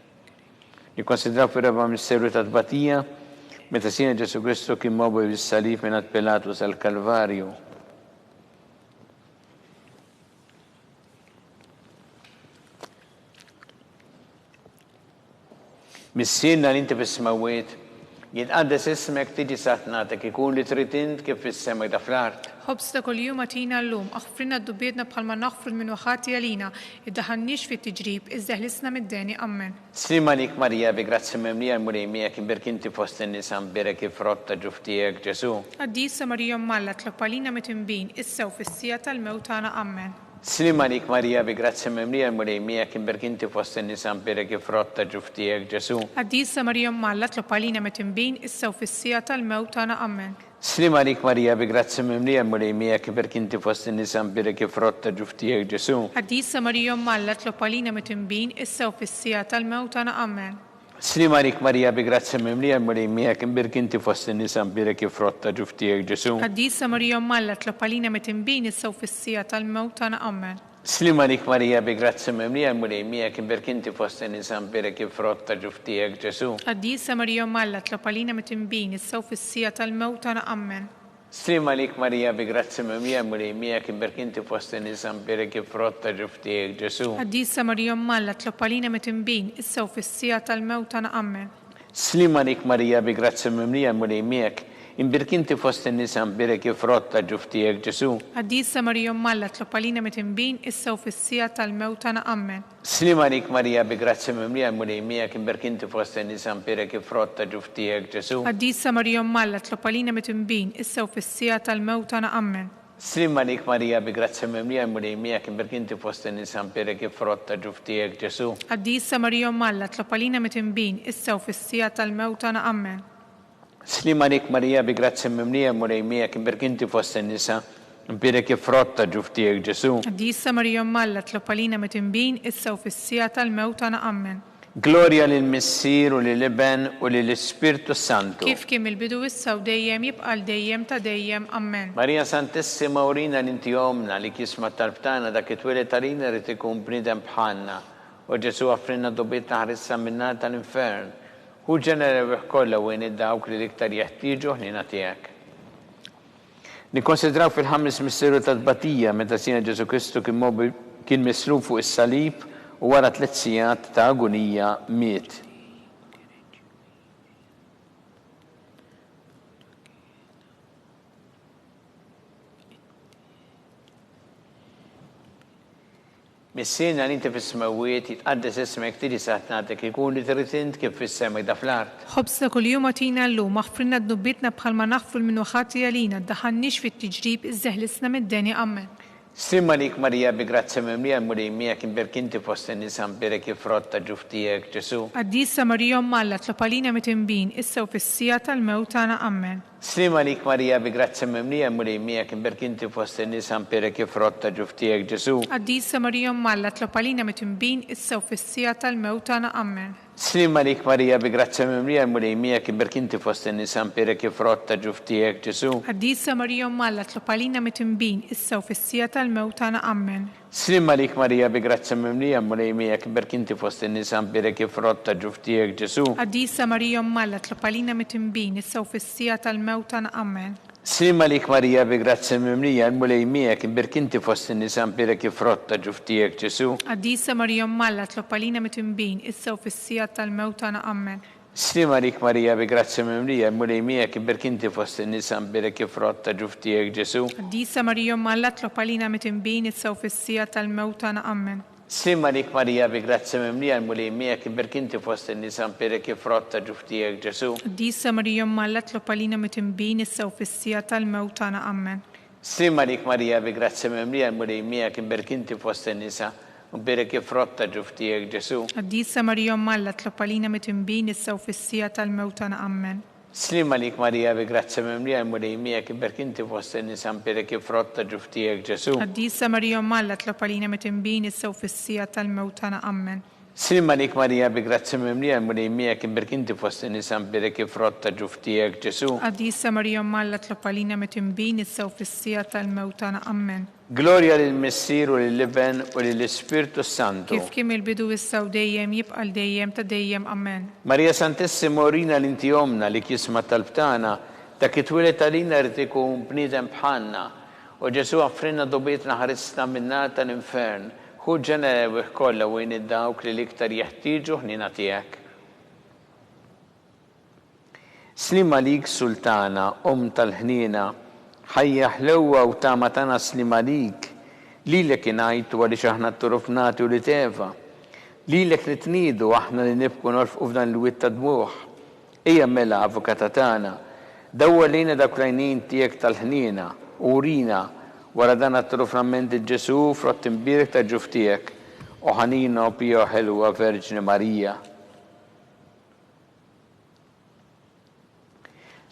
Nikkonsidraw fir-raba misteru ta' tbatija, meta sina Ġesu Kristu kien mobu bis-salib mingħand Pilatus għall-Kalvarju. Missierna li inti fis-smawiet, jitqaddes ismek tiġi satnatek ikun li trid int kif fis-sema da fl-art. ħobsna kuljum atina llum, aħfrinna d-dubietna bħalma naħfru minn ħati għalina, iddaħannix fit-tiġrib, iżda ħlisna mid-deni Amen. Slima lik Marija bi grazzi mimlija l-mulimija kim berkinti fost in-nisa mbirek frotta ġuftijek Ġesu. Qaddisa Marija Malla tlopalina mitimbin issa u fissija tal-mewt tagħna Amen. Slima lik Marija bi grazzi mimlija l-mulimija kim berkinti fost in-nisa mbirek frotta ġuftijek Ġesu. Qaddisa Marija Malla tlopalina mitimbin issa u fissija tal-mewt tagħna Amen. Slima lik Marija bi grazzi mimlija l-mulimija kim berkinti fost in-nisa mbirek frotta ġuftijek Ġesu. Qaddisa Marija Malla tlopalina mitimbin issa u fissija tal-mewt tagħna Amen. Slima lik Marija bi grazzi mimlija l-mulimija kim berkinti fost in-nisa mbirek frotta ġuftijek Ġesu. Qaddisa Marija Malla tlopalina mitimbin issa u fissija tal-mewt tagħna Amen. Slima lik Marija bi grazzi mimlija l-mulimija kim berkinti fost in-nisa mbirek frotta ġuftijek Ġesu. Qaddisa Marija Malla tlopalina mitimbin issa u fissija tal-mewt tagħna Amen. Slima lik Marija bi grazzi mimlija l-mulimija kim berkinti fost in-nisa mbirek frotta ġuftijek Ġesu. Qaddisa Marija Malla tlopalina mitimbin issa u fissija tal-mewt tagħna Amen. Slima lik Marija bi grazzi mimlija l-mulimija imbirkinti fost in-nisa mbirek frotta ġuftijek Ġesu. Qaddisa Marija Malla tlopalina mitimbin issa u fissija tal-mewt tagħna Amen. Slima lik Marija bi grazzi mimlija l-mulimija imbirkinti fost in-nisa mbirek frotta ġuftijek Ġesu. Qaddisa Marija Malla tlopalina mitimbin issa u fissija tal-mewt tagħna Amen. Slima lik Marija bi grazzi mimlija l-mulimija imbirkinti fost in-nisa mbirek frotta ġuftijek Ġesu. Qaddisa Marija Malla tlopalina mitimbin issa u fissija tal-mewt tagħna Amen. Slima lik Marija bi grazzi mimlija l-mulimija imbirkinti fost in-nisa mbirek frotta ġuftijek Ġesu. Qaddisa Marija Malla tlopalina mitimbin issa u fissija tal-mewt tagħna Amen. Gloria lill-Missier u lill-Iben u lill-Ispirtu Santu. Kif kien il-bidu issa u dejjem jibqa' dejjem ta' dejjem Amen. Marija Santissima urina l-inti omna li kisma tal-btana dak it-twilet għalina rrid ikun bniedem bħalna. U Ġesu għaffrinna dobietna ħarissa minnata tal-infern. Hu ġenera kollha u id-dawk li l-iktar jeħtieġu ħnina tiegħek. Nikkonsidraw fil-ħames misteru ta' tbatija meta sina Ġesu Kristu kien mislub fuq is-salib u wara 3 sigħat ta' agonija miet. Missierna li inti fis-smawiet jitqaddes ismek tiġi satnatek ikun li trid int kif fis-sema da fl-art. ħobsna kuljum atina llum aħfrinna d-dubietna bħalma naħfru minn ħati għalina ddaħannix fit-tiġrib iżda ħlisna mid-deni Amen. Slimma lik Marija bi grazzi mimlija l-mulimija kien berkinti fost in-nisa mbereki frotta ġuftijek Ġesu. Qaddisa Marija Malla tlopalina mitimbin issa u fis-sija tal-mewt tagħna ammen. Slimma lik Marija bi grazzi mimlija l-mulimija kien berkinti fost in-nisa mbereki frotta ġuftijek Ġesu. Qaddisa Marija Malla tlopalina mitimbin issa u fis-sija tal-mewt tagħna ammen. Slimma lik Marija bi grazzi mimlija l-mulimija kien berkinti fost in-nisa mbereki frotta ġuftijek Ġesu. Qaddisa Marija Malla tlopalina mitimbin issa u fis-sija tal-mewt tagħna ammen. Slimma lik Marija bi grazzi mimlija l-mulimija kien berkinti fost in-nisa mbereki frotta ġuftijek Ġesu. Qaddisa Marija Malla tlopalina mitimbin issa u fis-sija tal-mewt tagħna ammen. Slimma lik Marija bi grazzi mimlija l-mulimija kien berkinti fost in-nisa mbereki frotta ġuftijek Ġesu. Qaddisa Marija Malla tlopalina mitimbin issa u fis-sija tal-mewt tagħna ammen. Slimma lik Marija bi grazzi mimlija l-mulimija kien berkinti fost in-nisa mbereki frotta ġuftijek Ġesu. Qaddisa Marija Malla tlopalina mitimbin issa u fis-sija tal-mewt tagħna ammen. Slimma lik Marija bi grazzi mimlija l-mulimija kien berkinti fost in-nisa mbereki frotta ġuftijek Ġesu. Qaddisa Marija Malla tlopalina mitimbin issa u fis-sija tal-mewt tagħna ammen. Slimma lik Marija bi grazzi mimlija l-mulimija kien berkinti fost in-nisa mbereki frotta ġuftijek Ġesu. Qaddisa Marija Malla tlopalina mitimbin issa u fis-sija tal-mewt tagħna ammen. Slimma lik Marija bi grazzi mimlija l-mulimija kien berkinti fost in-nisa mbereki frotta ġuftijek Ġesu. Qaddisa Marija Malla tlopalina mitimbin issa u fis-sija tal-mewt tagħna ammen. Slimma lik Marija bi grazzi mimlija l-mulimija kien berkinti fost in-nisa mbereki frotta ġuftijek Ġesu. Qaddisa Marija Malla tlopalina mitimbin issa u fis-sija tal-mewt tagħna ammen. Gloria lill-Missier u lill-Iben u lill-Ispirtu Santu. Kif kien il-bidu issa u dejjem jibqa' l-dejjem ta' dejjem ammen. Marija Santissima orina l-inti omna li kisma talbtana ta' kitwilet għalina rrid ikun bniedem bħalna u Ġesu offrina dobietna ħarisna minna tal-infern. Hu ġenewih kollha wejn id-dawk li l-iktar jeħtieġu ħnina tiegħek. Slimma lik Sultana, tal-ħnina, ħajja ħlewwa u tama tagħna slimma lik, lilek ingħajtu għaliex aħna t-turufnati u li teva, lilek li tniedu aħna li nibku norfqu f'dan il-witt ta' dmuħ. Ejja mela avukata tagħna, dawwa lejna dak l-għajnien tiegħek tal-ħnina u urina wara dan at-trufnament il-Ġesu frott imbierek ta' ġuftijek u ħanina u pija ħelwa Verġni Marija.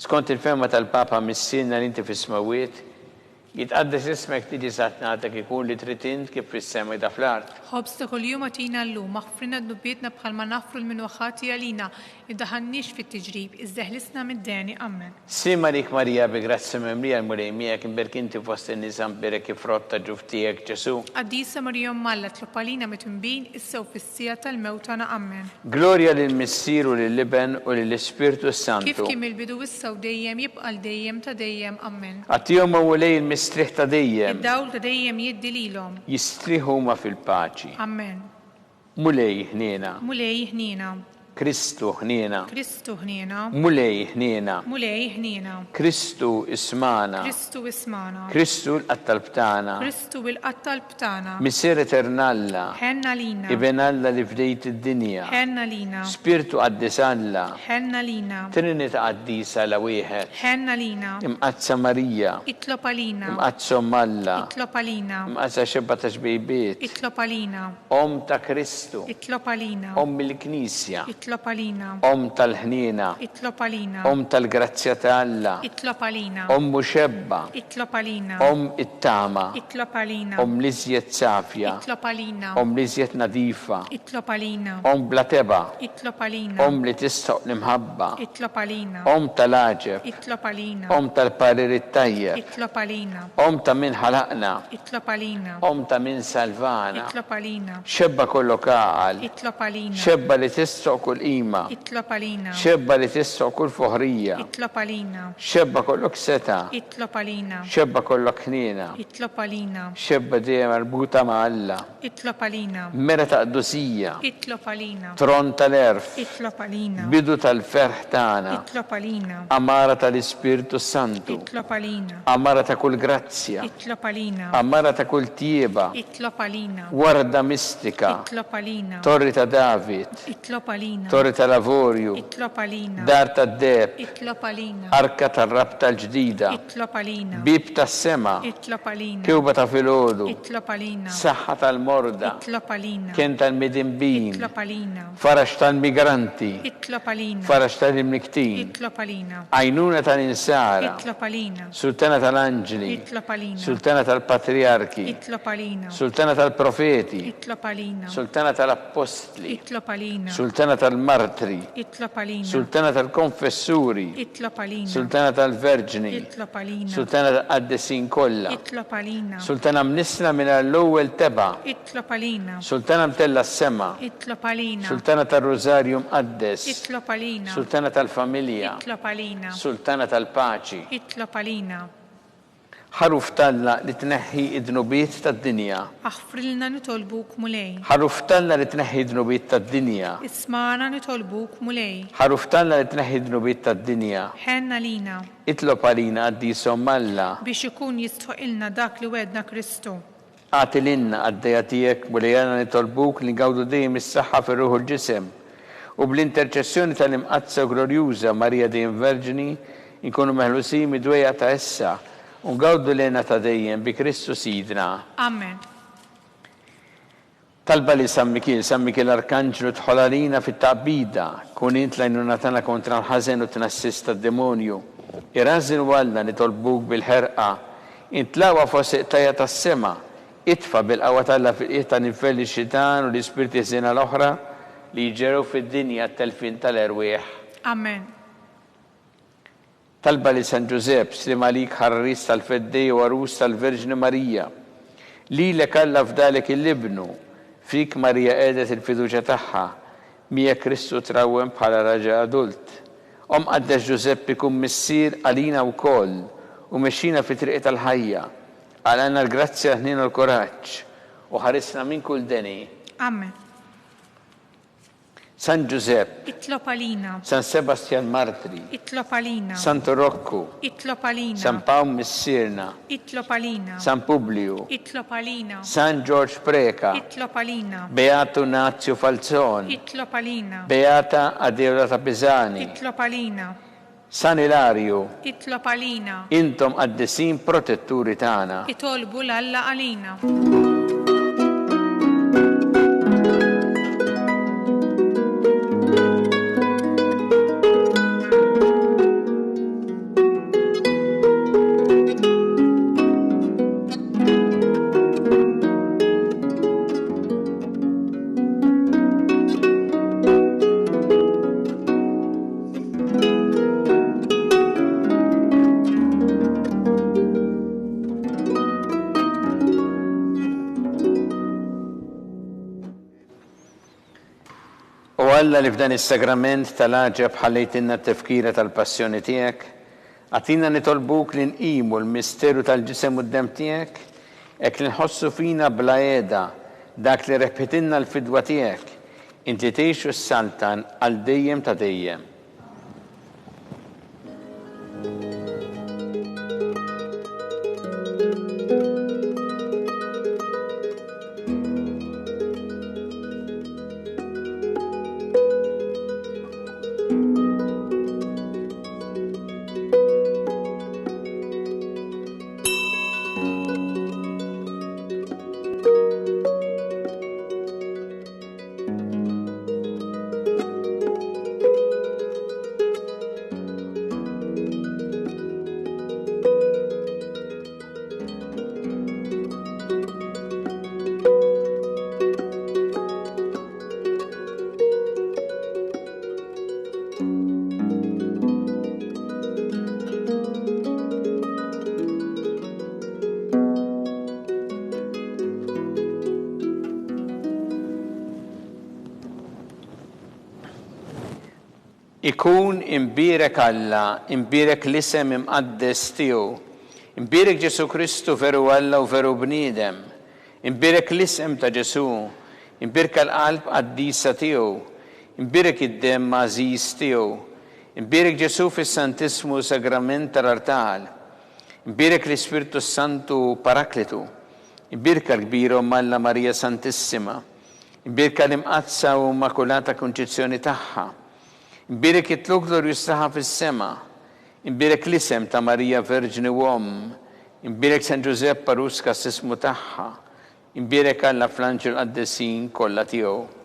Skont il-ferma tal-Papa missilna li inti fis-smawiet, jitqaddes ismek tiġi satnatek ikun li tritint kif fis-sema da fl-art. Ħobsta kuljum għatina llum, maħfrina d-dubietna bħalma nafru l-minwaħati għalina, iddaħannix fit-tiġrib, izdeħlisna mid-deni, ammen. Slimma lik Marija bi grazzi mimlija l-mulimija kien berkinti fost in-nisa mbereki frotta ġuftijek Ġesu. Qaddisa Marija Malla tlopalina mitimbin issa u fis-sija tal-mewt tagħna ammen. Gloria lill-Missier u lill-Iben u lill-Ispirtu Santu. Kif kien il-bidu issa u dejjem jibqa' l-dejjem ta' dejjem, ammen. Għatihom awwelej il-mistriħ ta' dejjem. Id-dawl ta' dejjem jiddi lilhom. Jistriħu ma fil-paċi. Ammen. Mulej ħniena. Mulej ħniena. Kristu ħniena. Kristu ħniena. Mulej ħniena. Mulej ħniena. Kristu ismana. Kristu ismana. Kristu l-qattal btana. Kristu il-qattal btana. Missier eternalla. Ħenna lina. Iben Alla li fdejt id-dinja. Ħenna lina. Spiritu qaddis Alla. Ħenna lina. Trinita qaddisa la wieħed. Ħenna lina. Imqazza Marija. Itlopalina. Imqazza Alla. Itlopalina. Imqazza xebba ta' xbejbiet. Itlopalina. Ta' Kristu. Itlopalina. Il-Knisja. Itlopalina. Tal-ħnina. Itlopalina. Tal-grazzja ta' Alla. Itlopalina. Muxebba. Itlopalina. It-tama. Itlopalina. Liżjed safja. Itlopalina. Liżjed nadifa. Itlopalina. Blateba. Itlopalina. Li tistoq nimħabba. Itlopalina. Tal-aġeb. Itlopalina. Tal-parir it-tajjeb. Itlopalina. Ta' min ħalaqna. Itlopalina. Ta' min salvana. Itlopalina. Xebba kollu kaqal. Itlopalina. Xebba li tistoq kull qima. Itlopalina. Xebba li tistoq kull foħrija. Itlopalina. Xebba kollok seta. Itlopalina. Xebba kollok ħnina. Itlopalina. Xebba dejjem marbuta ma' Alla. Itlopalina. Mera ta' qdusija. Itlopalina. Tron tal-erf. Itlopalina. Bidu tal-ferħ tagħna. Itlopalina. Amara tal-Ispirtu Santu. Itlopalina. Amara ta' kull grazzja. Itlopalina. Amara ta' kull tieba. Itlopalina. Warda mistika. Itlopalina. Torri ta' David. Itlopalina. Torri tal-lavorju, Itlob għalina. dar tad-deb, Itlob għalina. arka tar-rabta l-ġdida, Itlob għalina. bib tas-sema, Itlob għalina. kewba ta' filgħodu, Itlob għalina. saħħa tal-morda, Itlob għalina. kien tal-midinbin, Itlob għalina. farax tal-migranti, Itlob għalina. farax tal-imniktin, Itlob għalina. għajnuna tal-insara, Itlob għalina. sultana tal-anġeli, Itlob għalina. sultana tal-patriarki, Itlob għalina. sultana tal-profeti, Itlob għalina. sultana tal-appostli, Itlob għalina. sultana tal-martri, Itlob għalina. sultana tal-konfessuri, Itlob għalina. sultana tal-verġni, Itlob għalina. sultana tal-qaddesin kollha, Itlob għalina. sultana mnisna minn l-ewwel teba, Itlob għalina. sultana mtella s-sema, Itlob għalina. sultana tal-Rożarju mqaddes, Itlob għalina. sultana tal-familja, Itlob għalina. sultana tal-paċi, Itlob għalina. ħaruf talla li tneħħi id-dnubiet tad-dinja, Aħfrilna nitolbuk mulej. ħaruf talla li tneħħi id-dnubiet tad-dinja, Ismana nitolbuk mulej. ħaruf talla li tneħħi id-dnubiet tad-dinja, Ħenna lina itlob għalina għaddisom Alla, biex ikun jistħoqilna dak li wedna Kristu. għati l-inna għaddeja tijek bulejana nitolbuk li għawdu dejjem is-saħħa fir-ruħu l-ġisem u bl-interċessjoni tal-imqazza glorjuża Marija dejjem Verġini nkunu meħlusin mid-dwejja ta' issa u għawdu l-inna ta' dejjem bi Kristu Sidna. Amen. Talba li San Mikil Arkanġlu tħolalina fit-taqbida, kun int lajnuna tana kontra l-ħazen u t-nassista d-demonju. Irrażin u Alla nitolbuk bil-ħerqa, intlawa fosiq tajja tas-sema, itfa bil-qawa talla fil-qieta nifel xitan u l-ispirti zina l-oħra li jġeru fid-dinja t-telfin tal-erwieħ. Amen. Talba li San Giuseppe, slim għalik ħarris tal-feddej u għarus tal-Verġni Marija, li l-kalla f'dalek il-libnu, fik Marija edet il-fiduċa taħħa, mija Kristu trawem bħala raġa adult. Għaddex Giuseppe kum missir għalina u koll u meċina fi triq tal-ħajja, għalana l-grazzja ħnin u l-koraċ u ħarisna minn kull deni. Amen. San Giuseppe, Itlob għalina. San Sebastian Martri, Itlob għalina. Santo Rocco, Itlob għalina. San Paul Missirna, Itlob għalina. San Publio, Itlob għalina. San George Preka, Itlob għalina. Beato Nazio Falzon, Itlob għalina. Beata Adeolata Pisani, Itlob għalina. San Ilario, Itlob għalina. intom għaddesin protetturi tana. Itolbu l-Alla għalina. Alla li f'dan is-sagrament tal-aġeb ħallejtinna t-tifkira tal-passjoni tiegħek, għatina nitolbuk li nqimu l-misteru tal-ġisem u d-dem tiegħek, hekk li nħossu fina bla qiegħda dak li rebħitilna l-fidwa tiegħek, inti tgħixu s-saltan għal dejjem ta' dejjem. Ikun imbirek Alla, imbirek l-isem imqaddes tiegħu, imbirek Ġesu Kristu veru Alla u veru bniedem, imbirek l-isem ta' Ġesu, imbirek l-qalb qaddisa tiegħu, imbirek id-dem mażiż tiegħu, imbirek Ġesu fis-Santismu Sagrament tal-Artal, imbirek l-Ispirtu Santu Parakletu, imbirek l-kbira Alla Marija Santissima, Imbirka l-imqazza u makulata konċezzjoni tagħha. Imbirek it-tluk glorjus tagħha fis-sema. Imbirek l-isem ta' Marija Verġni Uom. Imbirek San Giuseppe Paruska s-ismu tagħha. Imbirek Alla fl-anġel qaddesin kollha tiegħu.